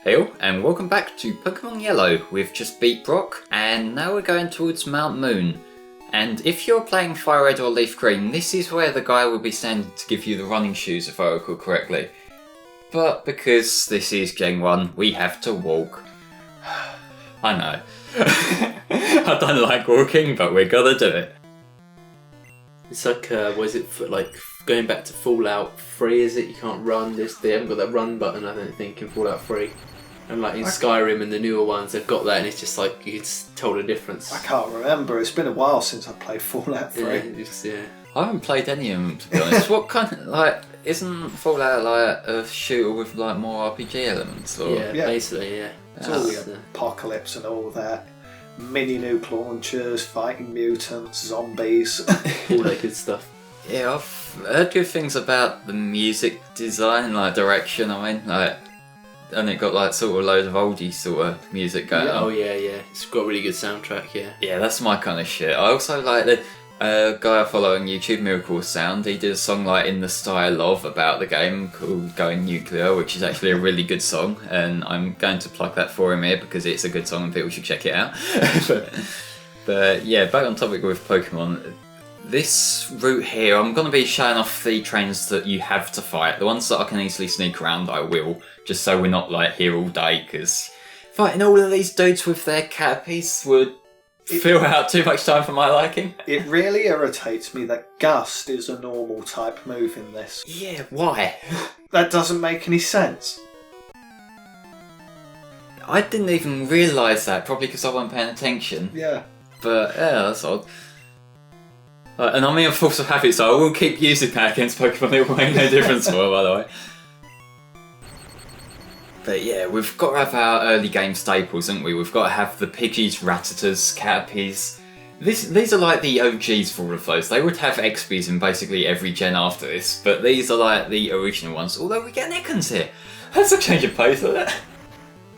Hey and welcome back to Pokémon Yellow. We've just beat Brock and now we're going towards Mount Moon. And if you're playing Fire Red or Leaf Green, this is where the guy will be standing to give you the running shoes if I recall correctly. But because this is Gen 1, we have to walk. I know. I don't like walking, but we're gonna do it. It's like, like going back to Fallout 3, is it? You can't run, they haven't got that run button, I don't think, in Fallout 3. And like in Skyrim and the newer ones, they've got that and it's just like, you can tell the difference. I can't remember, it's been a while since I played Fallout 3. Yeah. I haven't played any of them, to be honest. What kind of, isn't Fallout like a shooter with like more RPG elements? Or? Yeah, basically, yeah. It's all the apocalypse and all that. Mini nuke launchers, fighting mutants, zombies. All that good stuff. Yeah, I've heard good things about the music design, direction, and it got sort of loads of oldie sort of music going on. Oh yeah. It's got a really good soundtrack, yeah. Yeah, that's my kind of shit. I also like the guy I follow on YouTube, Miracle Sound. He did a song in the style of about the game called Going Nuclear, which is actually a really good song, and I'm going to plug that for him here because it's a good song and people should check it out. but yeah, back on topic with Pokemon. This route here, I'm going to be showing off the trainers that you have to fight. The ones that I can easily sneak around, I will, just so we're not here all day, because fighting all of these dudes with their Caterpies would fill out too much time for my liking. It really irritates me that Gust is a normal type move in this. Yeah, why? That doesn't make any sense. I didn't even realise that, probably because I wasn't paying attention. Yeah. But yeah, that's odd. And I'm in a force of habit, so I will keep using that against Pokemon. It will make no difference for, by the way. But yeah, we've got to have our early game staples, haven't we? We've got to have the Pidgeys, Rattatas, Caterpies. These are the OGs for all of those. They would have XPs in basically every gen after this, but these are the original ones. Although we get an Ekans here. That's a change of pace, isn't it?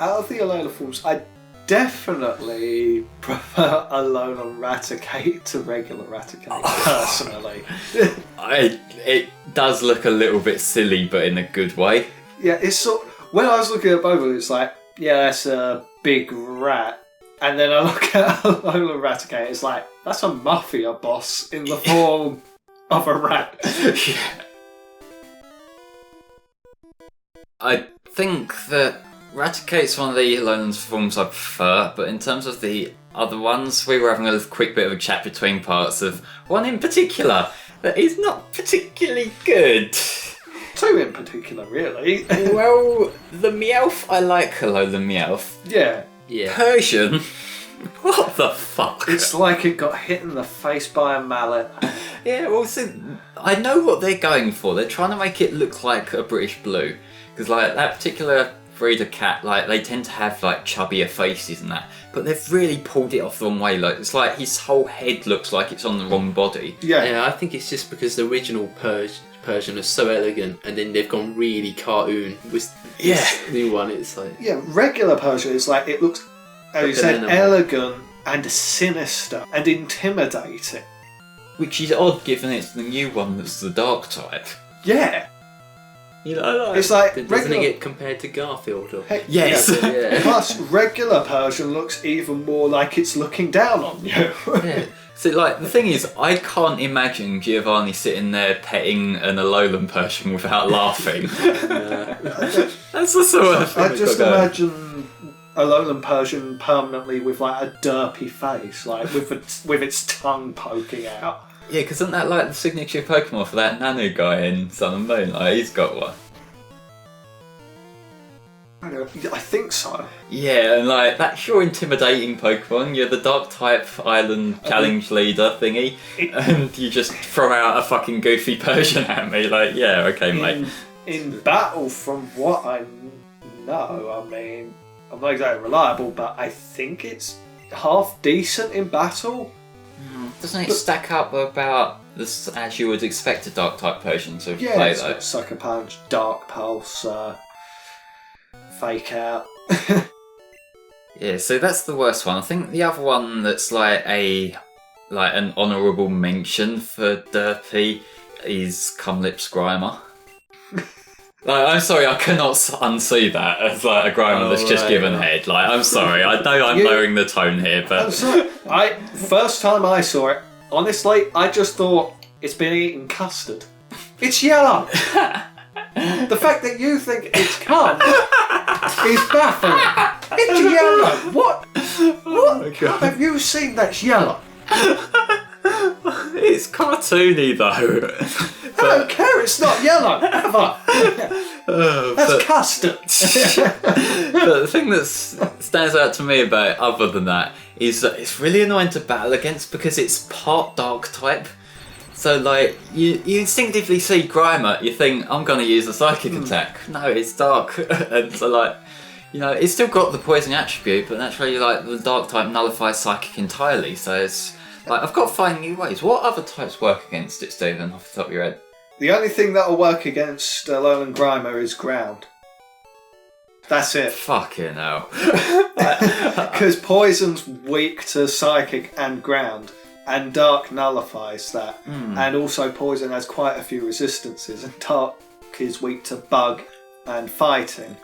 Out of the Alola forms, I definitely prefer Alolan Raticate to regular Raticate, personally. It does look a little bit silly, but in a good way. Yeah, it's when I was looking at both of them, it's that's a big rat. And then I look at Alolan Raticate, it's that's a mafia boss in the form of a rat. Yeah. I think that Raticate's one of the Alolan forms I prefer, but in terms of the other ones, we were having a quick bit of a chat between parts of one in particular that is not particularly good. Two in particular, really. Well, the Meowth, I like Alolan Meowth. Yeah. Persian? What the fuck? It's like it got hit in the face by a mallet. Yeah, well, I know what they're going for. They're trying to make it look like a British Blue. Because, that particular breeder cat, they tend to have, chubbier faces and that. But they've really pulled it off the wrong way. It's his whole head looks like it's on the wrong body. Yeah, I think it's just because the original Persian is so elegant, and then they've gone really cartoon with this new one. It's regular Persian is it looks, as you said, elegant and sinister and intimidating. Which is odd given it's the new one that's the dark type. Yeah. It's doesn't regular... it get compared to Garfield? Or... Yes. Yeah. Plus, regular Persian looks even more like it's looking down on you. Yeah. So, the thing is, I can't imagine Giovanni sitting there petting an Alolan Persian without laughing. That's the sort of thing. I just imagine Alolan Persian permanently with a derpy face, with its tongue poking out. Yeah, because isn't that the signature Pokemon for that Nanu guy in Sun and Moon? He's got one. I think so. Yeah, and that's your intimidating Pokemon. You're the Dark type Island challenge leader thingy, and you just throw out a fucking goofy Persian at me. Okay, mate. In battle, from what I know, I'm not exactly reliable, but I think it's half decent in battle. Doesn't it stack up about this as you would expect a Dark type Persian to play though? Yeah, Sucker Punch, Dark Pulse, Fake Out. Yeah, so that's the worst one. I think the other one that's an honourable mention for Derpy is Cumlip Grimer. Like, I'm sorry, I cannot unsee that as like a Grimer that's just given head. Like, I'm sorry, I know I'm lowering the tone here, I'm but sorry. First time I saw it, honestly, I just thought it's been eating custard. It's yellow. The fact that you think it's cum is baffling. It's yellow. What? What have you seen that's yellow? it's cartoony though. I don't care. It's not yellow. Ever. That's custard. But the thing that stands out to me about it, other than that, is that it's really annoying to battle against because it's part dark type. So, like, you instinctively see Grimer, you think, I'm going to use a psychic attack. No, it's dark. And so, like, you know, it's still got the poison attribute, but naturally, like, the dark type nullifies psychic entirely. So it's, like, I've got to find new ways. What other types work against it, Stephen, off the top of your head? The only thing that'll work against Alolan Grimer is ground. That's it. Fucking hell. Because poison's weak to psychic and ground. And dark nullifies that. And also poison has quite a few resistances. And dark is weak to bug and fighting.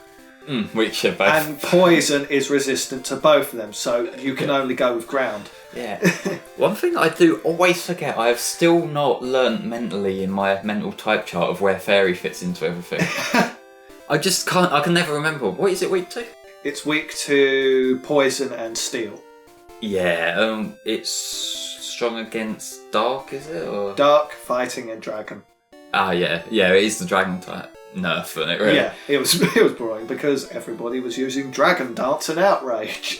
Which are both. And poison is resistant to both of them. So you can only go with ground. Yeah. One thing I do always forget, I have still not learnt mentally in my mental type chart of where fairy fits into everything. I just can't, I can never remember. What is it weak to? It's weak to poison and steel. Yeah, it's strong against dark, is it? Or? Dark, fighting, and dragon. Ah, yeah, it is the dragon type nerf, isn't it? Really? Yeah, it was boring because everybody was using dragon dance and outrage.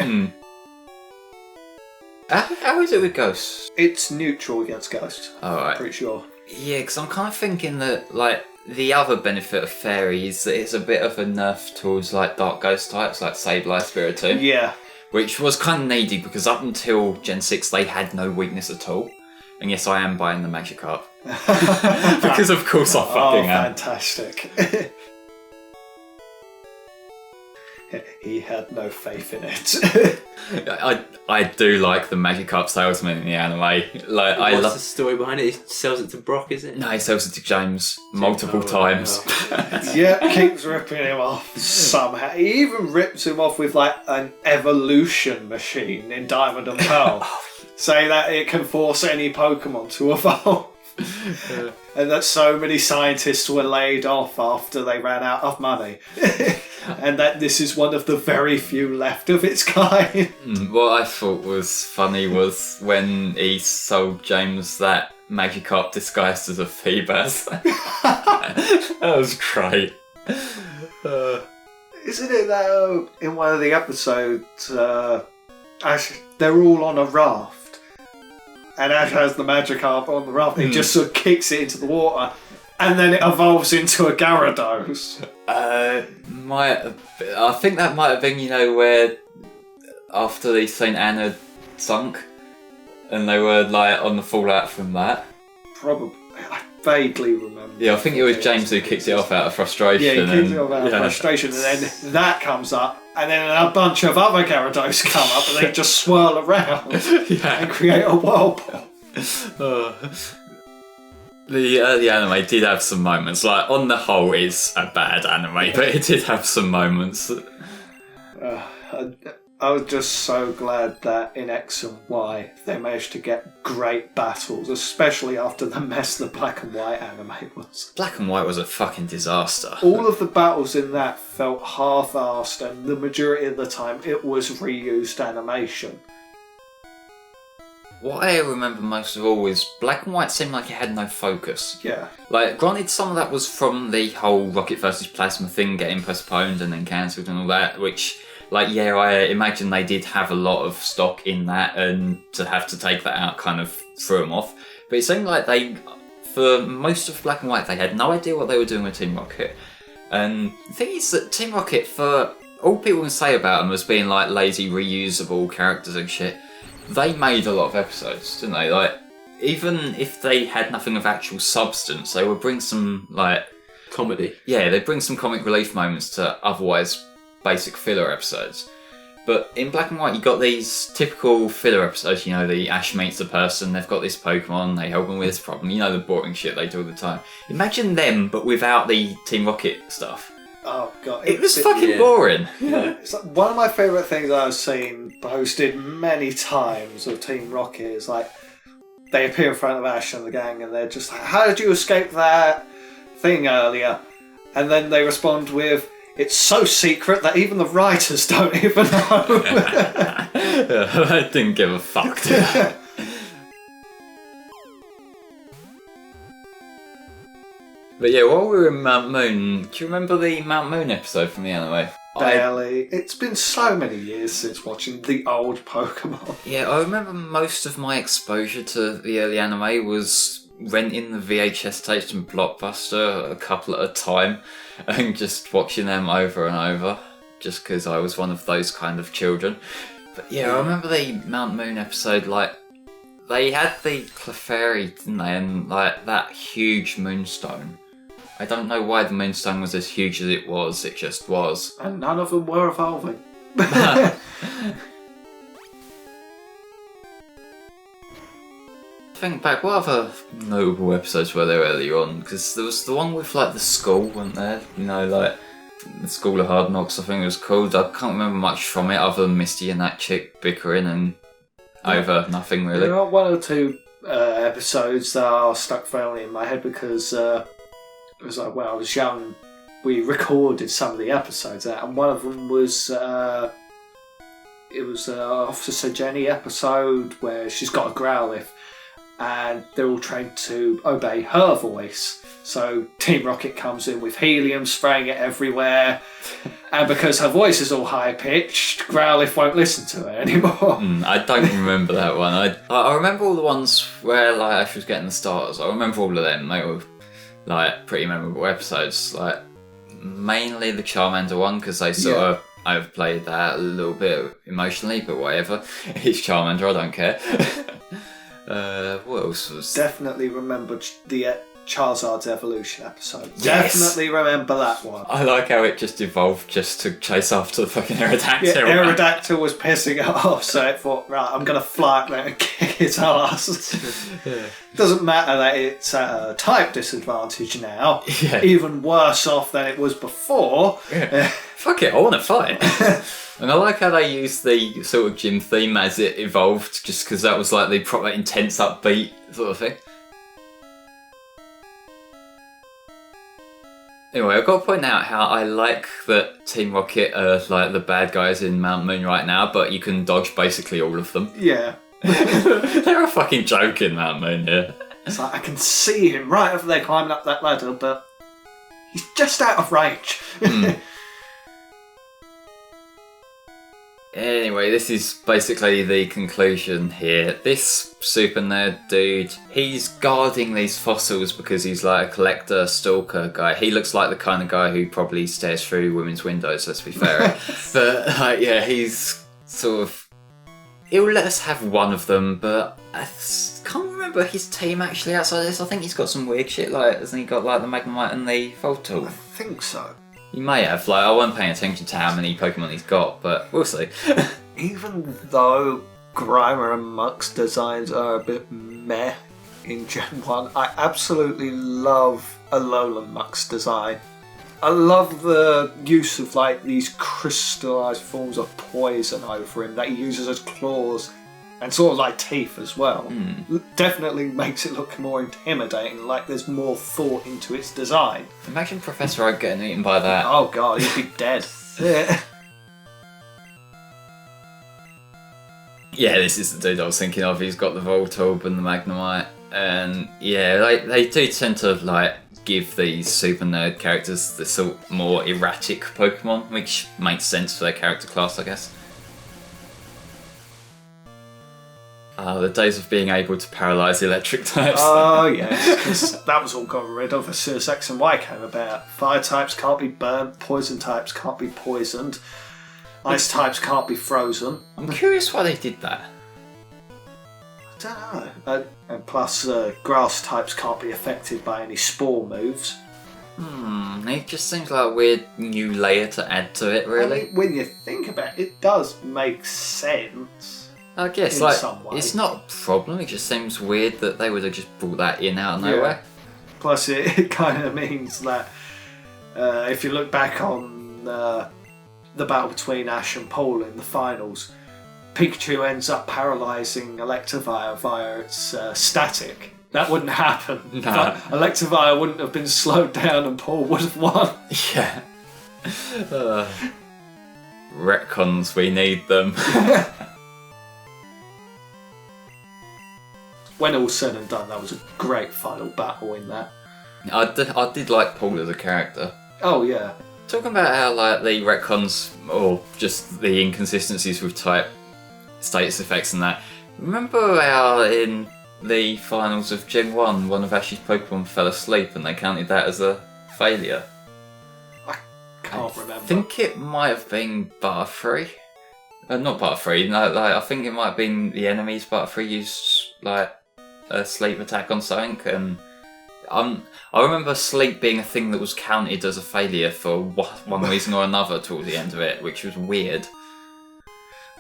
How is it with ghosts? It's neutral against ghosts. Alright. Pretty sure. Yeah, because I'm kind of thinking that, like, the other benefit of fairy is that it's a bit of a nerf towards, like, dark ghost types, like Sableye, Spiritomb. Yeah. Which was kind of needy because up until Gen 6 they had no weakness at all. And yes, I am buying the Magikarp. Because of course I fucking am. Fantastic. He had no faith in it. I do like the Magikarp salesman in the anime. Like, What's the story behind it? He sells it to Brock, is it? No, he sells it to James multiple times. Yeah, keeps ripping him off somehow. He even rips him off with like an evolution machine in Diamond and Pearl. Say that it can force any Pokemon to evolve. And that so many scientists were laid off after they ran out of money. And that this is one of the very few left of its kind. What I thought was funny was when he sold James that Magikarp disguised as a Feebas. That was great. Isn't it that in one of the episodes, Ash, they're all on a raft. And Ash has the Magikarp on the raft. He just sort of kicks it into the water. And then it evolves into a Gyarados. I think that might have been, you know, where after the St. Anna sunk and they were like on the fallout from that. Probably. I vaguely remember. Yeah, I think it was James who kicked it off out of frustration. Yeah, he kicked it off out of frustration and then that comes up and then a bunch of other Gyarados come up and they just swirl around and create a whirlpool. The early anime did have some moments. Like, on the whole, it's a bad anime, but it did have some moments. I was just so glad that in X and Y they managed to get great battles, especially after the mess the Black and White anime was. Black and White was a fucking disaster. All of the battles in that felt half-arsed, and the majority of the time it was reused animation. What I remember most of all is Black and White seemed like it had no focus. Yeah. Like, granted, some of that was from the whole Rocket vs. Plasma thing getting postponed and then cancelled and all that, which, like, yeah, I imagine they did have a lot of stock in that, and to have to take that out kind of threw them off. But it seemed like they, for most of Black and White, they had no idea what they were doing with Team Rocket. And the thing is that Team Rocket, for all people can say about them as being, like, lazy, reusable characters and shit, they made a lot of episodes, didn't they? Like, even if they had nothing of actual substance, they would bring some, like... comedy. Yeah, they'd bring some comic relief moments to otherwise basic filler episodes. But in Black and White, you got these typical filler episodes. You know, the Ash meets a person, they've got this Pokemon, they help them with this problem. You know, the boring shit they do all the time. Imagine them, but without the Team Rocket stuff. Oh god, It was fucking boring. Yeah. It's like one of my favourite things I've seen posted many times of Team Rocket is like they appear in front of Ash and the gang and they're just like, how did you escape that thing earlier? And then they respond with, it's so secret that even the writers don't even know. I didn't give a fuck, did I? But yeah, while we were in Mount Moon, do you remember the Mount Moon episode from the anime? Barely. It's been so many years since watching the old Pokemon. Yeah, I remember most of my exposure to the early anime was renting the VHS tapes from Blockbuster a couple at a time and just watching them over and over, just because I was one of those kind of children. But yeah, I remember the Mount Moon episode, like, they had the Clefairy, didn't they, and like that huge moonstone. I don't know why the moonstone was as huge as it just was. And none of them were evolving. Think back, what other notable episodes were there earlier on? Because there was the one with like the school, wasn't there? You know, like the School of Hard Knocks, I think it was called. I can't remember much from it other than Misty and that chick bickering and over nothing really. There are one or two episodes that are stuck firmly in my head because it was like when I was young, we recorded some of the episodes out, and one of them was Officer Jenny episode where she's got a Growlithe and they're all trained to obey her voice. So Team Rocket comes in with helium, spraying it everywhere, and because her voice is all high pitched, Growlithe won't listen to her anymore. I don't remember that one. I remember all the ones where like she was getting the starters. I remember all of them. They were like pretty memorable episodes. Like mainly the Charmander one because they sort of overplayed that a little bit emotionally, but whatever. It's Charmander. I don't care. What else was? Definitely remember the Charizard's evolution episode. Yes. Definitely remember that one. I like how it just evolved just to chase after the fucking Aerodactyl. Yeah, Aerodactyl was pissing it off, so it thought, right, I'm going to fly up there and kick its ass. Doesn't matter that it's at a type disadvantage now. Yeah. Even worse off than it was before. Yeah. Fuck it, I want to fight. And I like how they used the sort of gym theme as it evolved, just because that was like the proper intense upbeat sort of thing. Anyway, I've got to point out how I like that Team Rocket are like the bad guys in Mount Moon right now, but you can dodge basically all of them. Yeah. They're a fucking joke in Mount Moon, yeah. It's like, I can see him right over there climbing up that ladder, but he's just out of range. Anyway, this is basically the conclusion here. This super nerd dude, he's guarding these fossils because he's like a collector, stalker guy. He looks like the kind of guy who probably stares through women's windows, let's be fair. But yeah, he's sort of... He'll let us have one of them, but I can't remember his team actually outside this. I think he's got some weird shit, like, hasn't he got like the Magnemite and the Voltorb? I think so. He may have, like, I wasn't paying attention to how many Pokemon he's got, but we'll see. Even though Grimer and Muck's designs are a bit meh in Gen 1, I absolutely love Alolan Muck's design. I love the use of like these crystallised forms of poison over him that he uses as claws and sort of like teeth as well. Definitely makes it look more intimidating, like there's more thought into its design. Imagine Professor Oak getting eaten by that. Oh god, he'd be dead. Yeah, this is the dude I was thinking of. He's got the Voltorb and the Magnemite, and yeah, they do tend to like give these super nerd characters the sort of more erratic Pokemon, which makes sense for their character class, I guess. The days of being able to paralyse electric types. Oh yes, because that was all got rid of as soon as X and Y came about. Fire types can't be burnt, poison types can't be poisoned, ice types can't be frozen. I'm curious why they did that. I don't know. And plus, grass types can't be affected by any spore moves. It just seems like a weird new layer to add to it, really. I mean, when you think about it, it does make sense. I guess, in like, some way. it's not a problem, it just seems weird that they would have just brought that in out of nowhere. Plus, it kind of means that if you look back on the battle between Ash and Paul in the finals, Pikachu ends up paralysing Electivire via its static. That wouldn't happen. Nah. Electivire wouldn't have been slowed down and Paul would have won. Yeah. Retcons, we need them. When all's said and done, that was a great final battle in that. I did like Paul as a character. Oh, yeah. Talking about how like the retcons or just the inconsistencies with type status effects and that. Remember how in the finals of Gen 1 one of Ash's Pokemon fell asleep and they counted that as a failure? Can't remember. I think it might have been Butterfree. Not Butterfree, no, like, I think it might have been the enemies Butterfree used like a sleep attack on something, and I remember sleep being a thing that was counted as a failure for one reason or another towards the end of it, which was weird.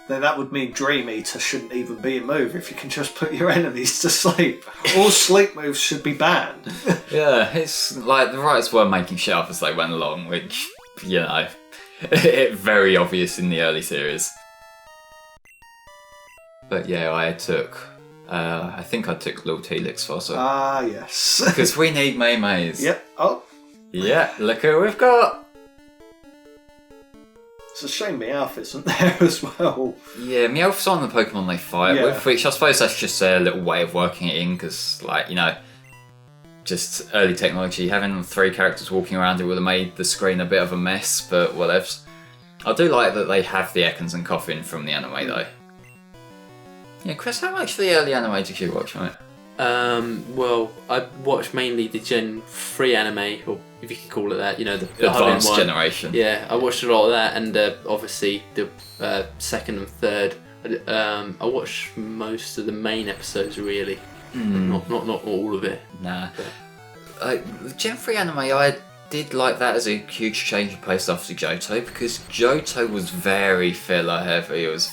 Then that would mean Dream Eater shouldn't even be a move if you can just put your enemies to sleep. All sleep moves should be banned. Yeah, it's like the writers were making shit up as they went along, which, you know, it's very obvious in the early series. But yeah, I think I took Lord Helix Fossil. Ah, yes. Because we need Maymays. Yep. Oh, Yeah, look who we've got! it's a shame Meowth isn't there as well. Yeah, Meowth's on the Pokemon they fight Yeah. with, which I suppose that's just their little way of working it in, because, like, you know, just early technology, having 3 characters walking around, it would have made the screen a bit of a mess, but whatevs. I do like that they have the Ekans and Coffin from the anime, though. Yeah, Chris, how much of the early anime did you watch, mate? Well, I watched mainly the Gen 3 anime, or if you can call it that, you know, the Advanced one. generation. Yeah, I watched a lot of that, and obviously the second and third. I watched most of the main episodes, really. Not all of it. Nah. The Gen 3 anime, I did like that as a huge change of pace after Johto, because Johto was very filler heavy. It was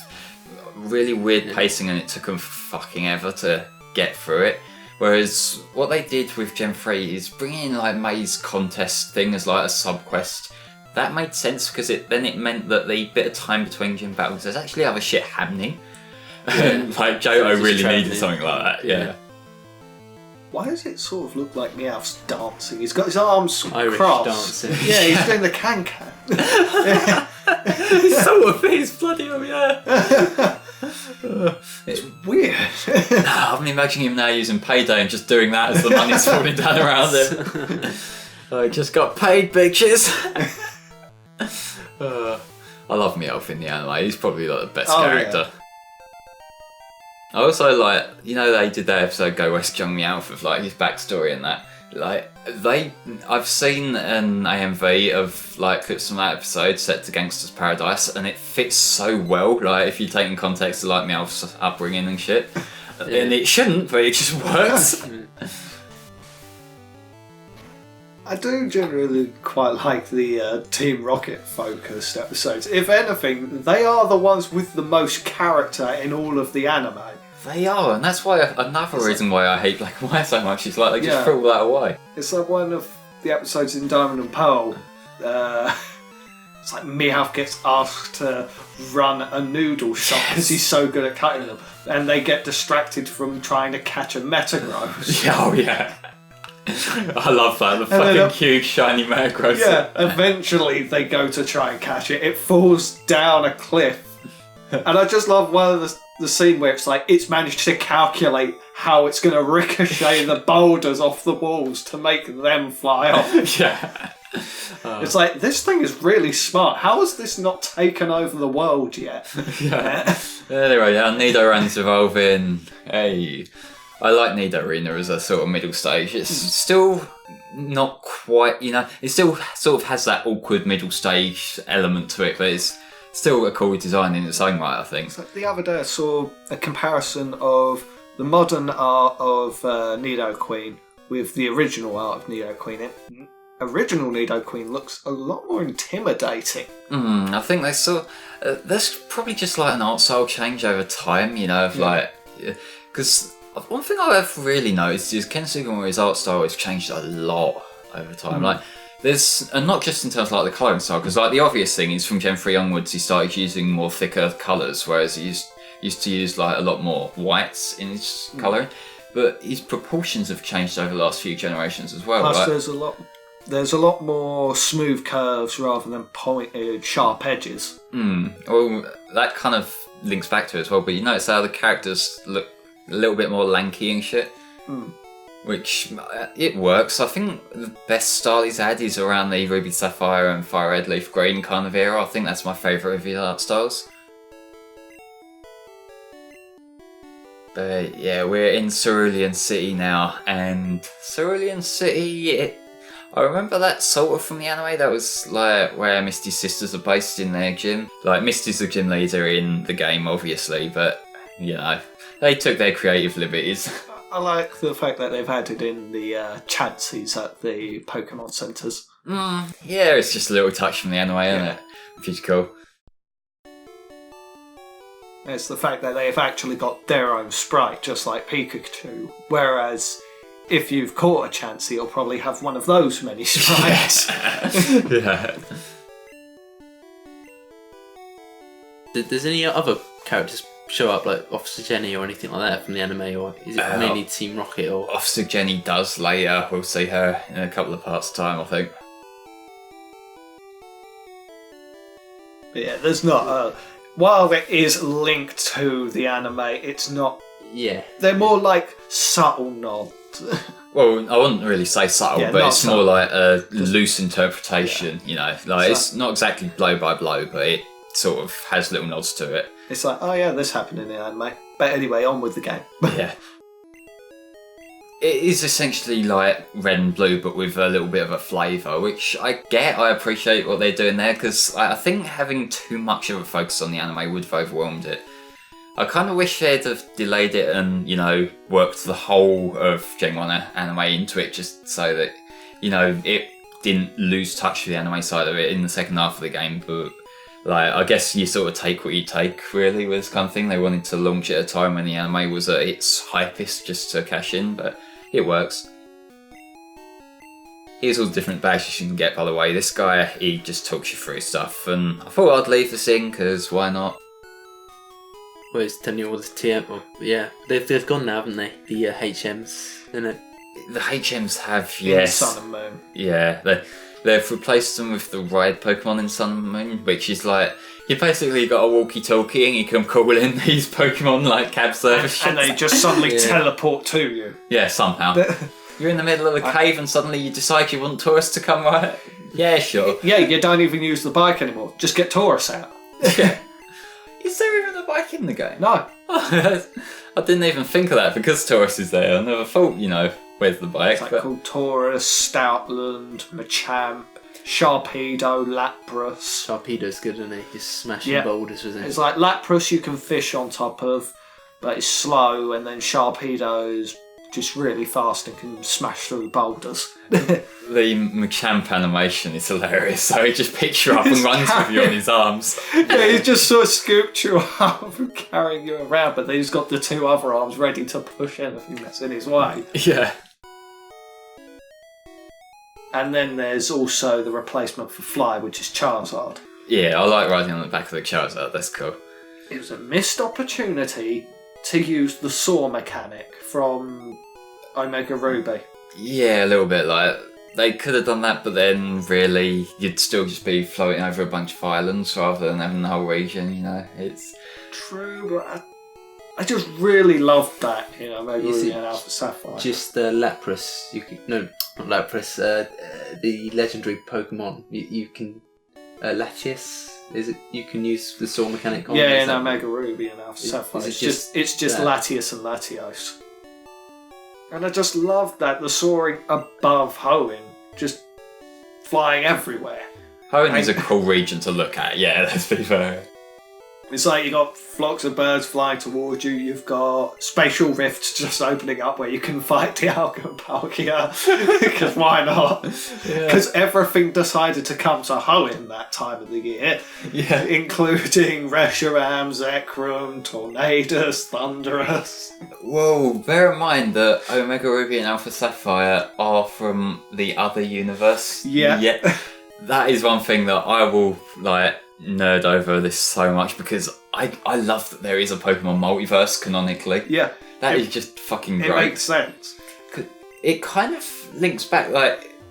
really weird pacing and it took them fucking ever to get through it. Whereas what they did with Gen 3 is bringing in like May's contest thing as like a sub-quest. That made sense because it meant that the bit of time between gym battles, there's actually other shit happening. And like Johto really needed something like that, yeah. Why does it sort of look like Meowth's dancing? He's got his arms Irish crossed. dancing. Yeah, he's doing the can-can. So of his bloody hell, yeah. It's weird. I'm imagining him now using Payday and just doing that as the money's falling down around him. I just got paid, bitches. I love Meowth in the anime. He's probably like the best character. Yeah. I also like, you know, they did that episode Go West Young Meowth with like his backstory and that. Like I've seen an AMV of like clips from that episode set to Gangster's Paradise, and it fits so well. Like if you take in context of like Meowth's upbringing and shit, and it shouldn't, but it just works. I do generally quite like the Team Rocket focused episodes. If anything, they are the ones with the most character in all of the anime. They are, and that's why another reason why I hate Black and White so much is like they just throw all that away. It's like one of the episodes in Diamond and Pearl. It's like Meowth gets asked to run a noodle shop because he's so good at cutting them, and they get distracted from trying to catch a Metagross. Yeah, oh yeah. I love that, the fucking huge shiny Metagross. Yeah, eventually they go to try and catch it. It falls down a cliff. And I just love one of the scene where it's like it's managed to calculate how it's going to ricochet the boulders off the walls to make them fly off. Yeah. It's like, this thing is really smart. How has this not taken over the world yet? Yeah. Anyway, yeah, Nidoran's evolving. Hey. I like Nidorina as a sort of middle stage. It's still not quite, you know, it still sort of has that awkward middle stage element to it, but it's still a cool design in its own right, I think. So the other day I saw a comparison of the modern art of Nidoqueen with the original art of Nidoqueen. original Nidoqueen looks a lot more intimidating. I think they saw. There's probably just like an art style change over time, of like. Because one thing I've really noticed is Ken Sugimori's art style has changed a lot over time. Like, there's. And not just in terms of like the colouring style, because like the obvious thing is from Gen 3 onwards he started using more thicker colours, whereas he used to use like a lot more whites in his colouring. But his proportions have changed over the last few generations as well. Plus, like, there's a lot more smooth curves rather than pointed, sharp edges. Well, that kind of links back to it as well. But you notice how the characters look a little bit more lanky and shit, which it works. I think the best style he's had is around the Ruby Sapphire and Fire Red Leaf Green kind of era. I think that's my favourite of his art styles. But yeah, we're in Cerulean City now, and Cerulean City, I remember that sort of from the anime. That was like where Misty's sisters are based in their gym. Like, Misty's the gym leader in the game, obviously, but they took their creative liberties. I like the fact that they've added in the chances at the Pokemon centres. Yeah, it's just a little touch from the anime, isn't it? Which is cool. It's the fact that they've actually got their own sprite, just like Pikachu. Whereas, if you've caught a Chansey, you'll probably have one of those many sprites. Yeah. Does any other characters show up, like Officer Jenny or anything like that from the anime, or is it mainly Team Rocket? Or Officer Jenny does later. We'll see her in a couple of parts' time, I think. But yeah, there's not while it is linked to the anime, it's not. Yeah. They're more like subtle nods. Well, I wouldn't really say subtle, but it's more like a loose interpretation, Like, it's not exactly blow by blow, but it sort of has little nods to it. It's like, oh yeah, this happened in the anime. But anyway, on with the game. Yeah. It is essentially like Red and Blue, but with a little bit of a flavour, which I appreciate what they're doing there, because I think having too much of a focus on the anime would have overwhelmed it. I kind of wish they'd have delayed it and, worked the whole of Gen 1 anime into it, just so that, it didn't lose touch with the anime side of it in the second half of the game. But, like, I guess you sort of take what you take, really, with this kind of thing. They wanted to launch it at a time when the anime was at its hypest just to cash in, but it works. Here's all the different badges you can get, by the way. This guy, he just talks you through stuff, and I thought I'd leave this in, because why not? Well, it's telling you all this TM. Well, yeah, they've gone now, haven't they? The HMs, isn't it? The HMs have, yes. Sun and Moon. Yeah, they've replaced them with the ride Pokemon in Sun and Moon, which is like, you basically got a walkie-talkie and you can call in these Pokemon like cab service. And they just suddenly teleport to you. Yeah, somehow. You're in the middle of a cave and suddenly you decide you want tourists to come right. Yeah, sure. Yeah, you don't even use the bike anymore. Just get tourists out. Yeah. Is there even a bike in the game? No. I didn't even think of that because Taurus is there. I never thought, where's the bike? It's like called Taurus, Stoutland, Machamp, Sharpedo, Lapras. Sharpedo's good, isn't he? Just smashing boulders with it. It's like Lapras you can fish on top of, but it's slow, and then Sharpedo's just really fast and can smash through boulders. The Machamp animation is hilarious. So he just picks you up and runs with you on his arms. Yeah, he just sort of scoops you up and carrying you around, but then he's got the two other arms ready to push anything that's in his way. Yeah. And then there's also the replacement for Fly, which is Charizard. Yeah, I like riding on the back of the Charizard. That's cool. It was a missed opportunity to use the Soar mechanic from Omega Ruby. Yeah, a little bit. Like, they could have done that, but then really you'd still just be floating over a bunch of islands rather than having the whole region, It's true, but I just really loved that in Omega Ruby and Alpha Sapphire. Just Lapras, not Lapras, the legendary Pokemon, you can, Latias, is it, you can use the Soar mechanic on? Yeah, in Omega Ruby and Alpha Sapphire. It's just Latias and Latios. And I just love that, the soaring above Hoenn, just flying everywhere. Hoenn is a cool region to look at, yeah, let's be fair. It's like you got flocks of birds flying towards you. You've got spatial rifts just opening up where you can fight the Palkia. Because why not? Because everything decided to come to Hoenn that time of the year. Yeah. Including Reshiram, Zekrom, Tornadus, Thunderous. Whoa, bear in mind that Omega Ruby and Alpha Sapphire are from the other universe. Yeah. That is one thing that I will, nerd over this so much because I love that there is a Pokemon multiverse canonically. Yeah. That is just fucking great. It makes sense. It kind of links back,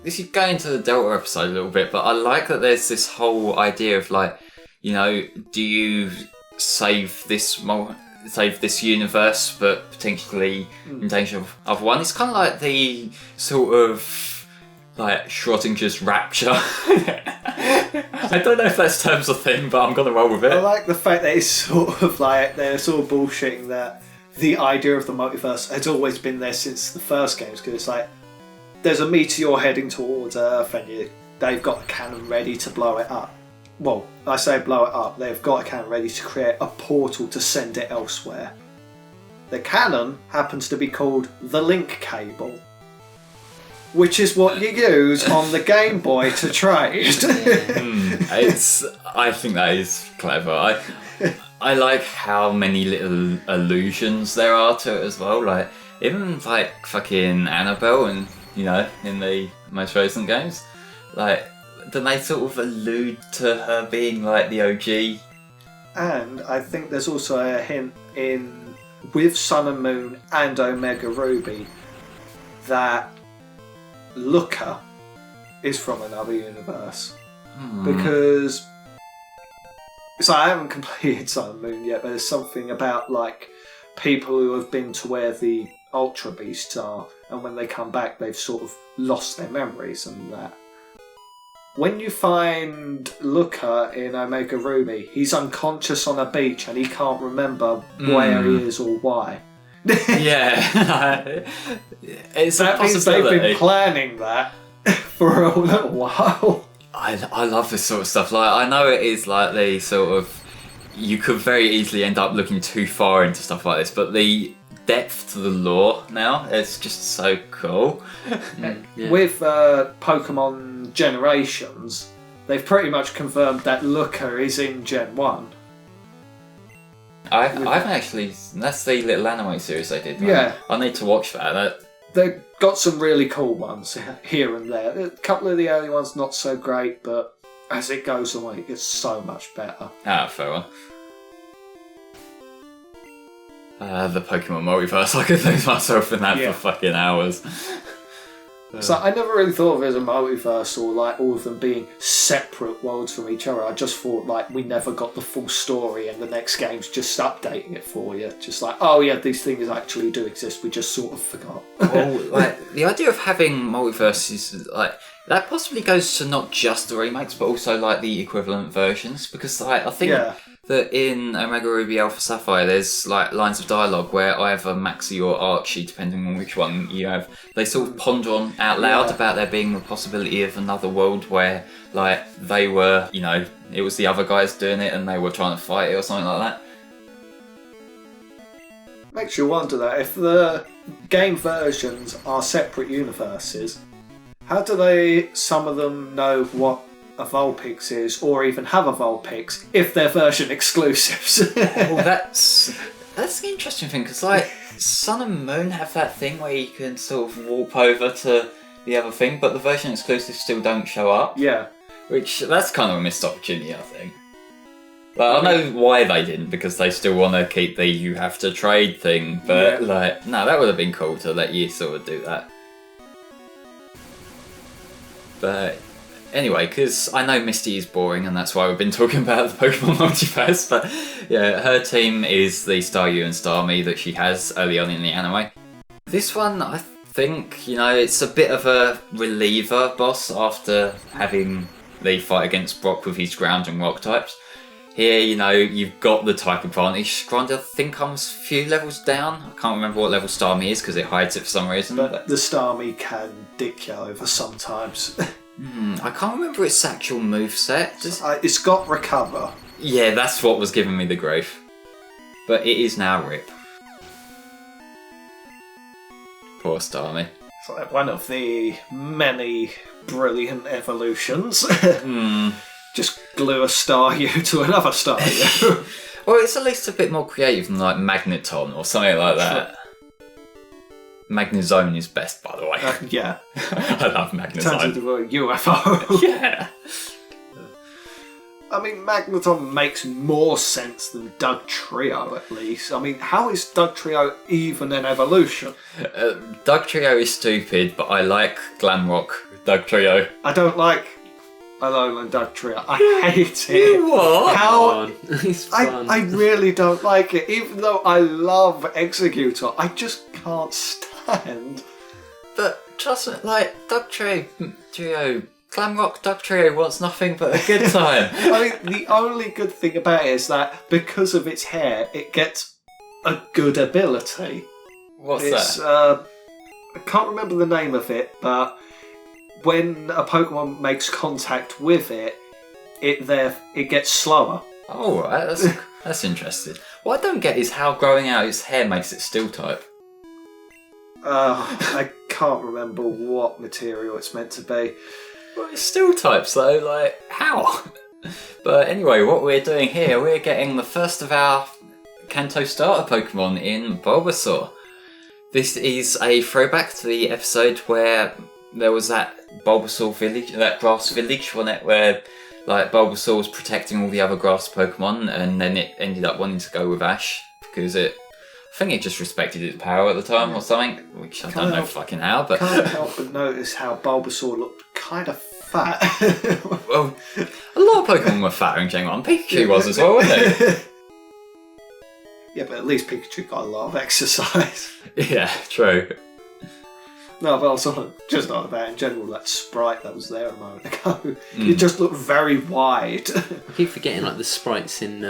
this is going to the Delta episode a little bit, but I like that there's this whole idea of, do you save this universe but potentially in danger of one? It's kind of like the sort of Schrodinger's rapture. I don't know if that's terms of thing, but I'm gonna roll with it. I like the fact that it's sort of they're sort of bullshitting that the idea of the multiverse has always been there since the first games, because it's there's a meteor heading towards Earth and they've got a cannon ready to blow it up. Well, I say blow it up, they've got a cannon ready to create a portal to send it elsewhere. The cannon happens to be called the link cable, which is what you use on the Game Boy to trade. I think that is clever. I like how many little allusions there are to it as well. Even fucking Annabelle and in the most recent games, don't they sort of allude to her being the OG? And I think there's also a hint with Sun and Moon and Omega Ruby that Looker is from another universe. Because I haven't completed Sun and Moon yet, but there's something about people who have been to where the Ultra Beasts are, and when they come back they've sort of lost their memories and that. When you find Looker in Omega Ruby, he's unconscious on a beach and he can't remember where he is or why. Yeah. It's a that means they've been planning that for a little while. I love this sort of stuff. I know it is the sort of, you could very easily end up looking too far into stuff like this, but the depth to the lore now, it's just so cool. With Pokemon Generations, they've pretty much confirmed that Looker is in Gen 1. I haven't actually. That's the little anime series they did. Right? Yeah. I need to watch that. They've got some really cool ones here and there. A couple of the early ones not so great, but as it goes on, it gets so much better. Fair one. The Pokemon multiverse, I could lose myself in that for fucking hours. So I never really thought of it as a multiverse or all of them being separate worlds from each other. I just thought we never got the full story and the next game's just updating it for you. Just oh yeah, these things actually do exist, we just sort of forgot. Well, the idea of having multiverses, that possibly goes to not just the remakes, but also the equivalent versions, because I think that in Omega Ruby Alpha Sapphire there's lines of dialogue where either Maxie or Archie, depending on which one you have, they sort of ponder on out loud about there being the possibility of another world where they were, it was the other guys doing it and they were trying to fight it or something like that. Makes you wonder that if the game versions are separate universes, how do some of them know what a Vulpix is, or even have a Vulpix, if they're version exclusives? Well, that's the interesting thing, because Sun and Moon have that thing where you can sort of warp over to the other thing, but the version exclusives still don't show up. Yeah. Which, that's kind of a missed opportunity, I think. I know why they didn't, because they still want to keep the you have to trade thing, but no, that would have been cool to let you sort of do that. But anyway, because I know Misty is boring and that's why we've been talking about the Pokemon multiverse, but yeah, her team is the Staryu and Starmie that she has early on in the anime. This one, I think, it's a bit of a reliever boss after having the fight against Brock with his ground and rock types. Here, you've got the type advantage. Grinder, I think, comes a few levels down. I can't remember what level Starmie is because it hides it for some reason. But the Starmie can dick you over sometimes. I can't remember its actual moveset. It's got Recover, Yeah, that's what was giving me the grief. But it is now RIP. Poor Starmie. It's like one of the many brilliant evolutions. Just glue a Staryu to another Staryu. Well, it's at least a bit more creative than like Magneton or something like that. Magnezone is best, by the way. Yeah. I love Turns Magnezone. into a UFO. Yeah. I mean, Magneton makes more sense than Dugtrio, at least. I mean, how is Dugtrio even an evolution? Dugtrio is stupid, but I like Glamrock Dugtrio. I don't like Alolan Dugtrio. I hate it. What? How? He's fun. I really don't like it. Even though I love Executor, I just can't stand. But trust me, like, Dugtrio, Glamrock Dugtrio wants nothing but a good time. I mean, the only good thing about it is that because of its hair, it gets a good ability. What's that? I can't remember the name of it, but when a Pokemon makes contact with it, it gets slower. Oh, right, that's interesting. What I don't get is how growing out its hair makes it Steel type. I can't remember what material it's meant to be. Well, it's Steel types though, like, how? But anyway, what we're doing here, we're getting the first of our Kanto starter Pokemon in Bulbasaur. This is a throwback to the episode where there was that Bulbasaur village, that grass village, wasn't it, where like Bulbasaur was protecting all the other grass Pokemon, and then it ended up wanting to go with Ash because I think it just respected its power at the time or something, which I don't know fucking how, but Can't help but notice how Bulbasaur looked kind of fat. well, a lot of Pokemon were fat in Gen 1. Pikachu was as well, wasn't he? Yeah, but at least Pikachu got a lot of exercise. Yeah, true. No, but also just not about in general that sprite that was there a moment ago. It just looked very wide. I keep forgetting like the sprites in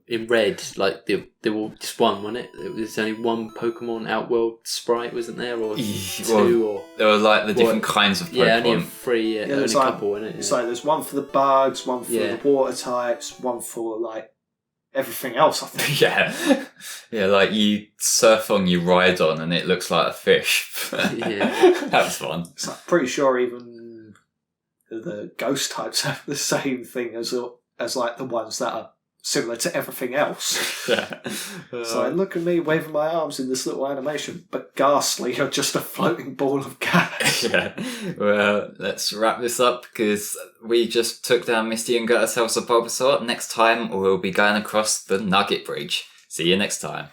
in red, like they were just one, wasn't it? There was only one Pokemon Outworld sprite, wasn't there, or two, or there were like the different kinds of Pokemon. yeah, only three, only there's a like, couple, wasn't it? It's like there's one for the bugs, one for the water types, one for like everything else, I think. Yeah, like you surf on, you ride on, and it looks like a fish. Yeah. That was fun. So I'm pretty sure even the ghost types have the same thing as like the ones that are similar to everything else. Yeah. So look at me waving my arms in this little animation, but ghastly, you're just a floating ball of gas. Yeah. Well, let's wrap this up because we just took down Misty and got ourselves a Bulbasaur. Next time we'll be going across the Nugget Bridge. See you next time.